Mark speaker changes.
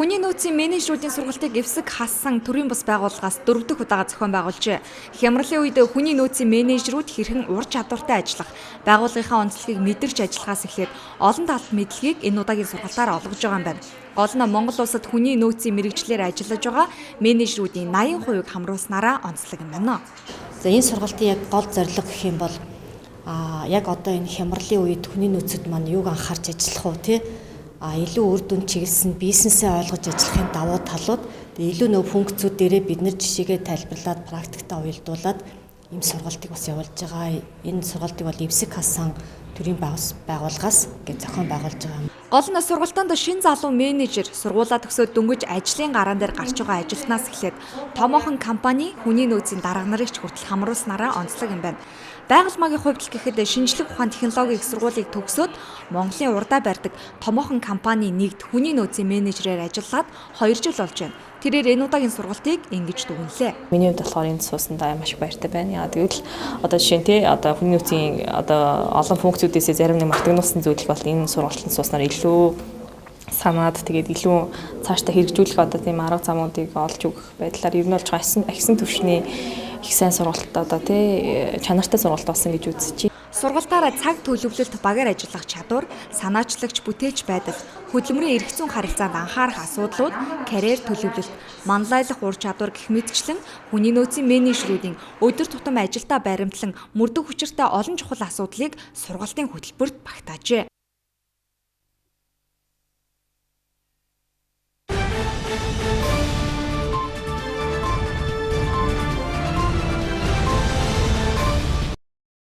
Speaker 1: Хүний нөөцийн менежерүүдийн сургалтыг эвсэг хассан төрийн бас байгууллагаас 4 дахь удаага зохион байгуулжээ. Хямралын үед хүний нөөцийн менежерүүд хэрхэн ур чадвартай ажиллах, байгууллагынхаа онцлогийг мэдэрч ажиллахаас эхлээд олон талт мэдлэгийг энэ удаагийн сургалтаар олгож байгаа юм байна. Гол нь Монгол улсад хүний нөөцийн мэрэгчлэр ажиллаж байгаа менежерүүдийн 80% хамруулснараа онцлог юм байна.
Speaker 2: За энэ сургалтын яг гол зорилго гэх юм бол яг одоо энэ хямралын үед хүний нөөцөд маань юуг анхаарч ажиллах уу тий? Илүү үр дүн чиглэсэн бизнесээ ойлгож ажиллахын давуу талууд илүү нөө функцүүд дээрээ бид нэр жишээгээ тайлбарлаад практиктаа уялдуулад ийм сургалтыг бас явуулж байгаа. Энэ сургалтыг бол эвсэг хасан төрийн байгууллагаас зохион байгуулж байгаа юм.
Speaker 1: Гол нь сургалтанд шин залуу менежер сургуулаа төгсөөд дөнгөж ажлын гараан дээр гарч байгаа ажилтнаас эхлээд томоохон компани хүний нөөцийн дарга нарыг ч хүртэл хамруулснараа онцлог юм байна. Байгаль maaгийн хувьд л гэхэд шинжлэх ухаан технологийн их сургуулийг төгсөөд Монголын урдаа барьдаг томоохон компани нэгд хүний нөөцийн менежерээр ажиллаад 2 жил болж байна. Тэрээр энэ удаагийн сургалтыг ингэж дүгнэлээ.
Speaker 3: Миний хувьд болохоор энэ суусандаа маш их баяртай байна. Тэгвэл одоо жишээ нь тий одоо хүний нөөцийн одоо олон функцүүдээс зарим нэг мартагнуулсан зүйл бол энэ сургалтанд сууснаар илүү санаад тэгээд илүү цаашдаа хэрэгжүүлэх одоо тийм арга замуудыг олж өгөх байдлаар ер нь болж байгаа ахисан төвшний их сайн сургалт одоо тий чанартай сургалт болсон гэж үзэж байна.
Speaker 1: Сургалтаараа цаг төлөвлөлт багаар ажиллах чадвар, санаачлагч бүтээч байдал, хөдөлмөрийн эрх зүйн харилцаанд анхаарах асуудлууд, карьер төлөвлөлт, манлайлах ур чадвар гэх мэтчлэн хүний нөөцийн менежерүүдийн өдөр тутам ажилдаа баримтлан мөрдөх хүчиртэй олон чухал асуудлыг сургалтын хөтөлбөрт багтаажээ.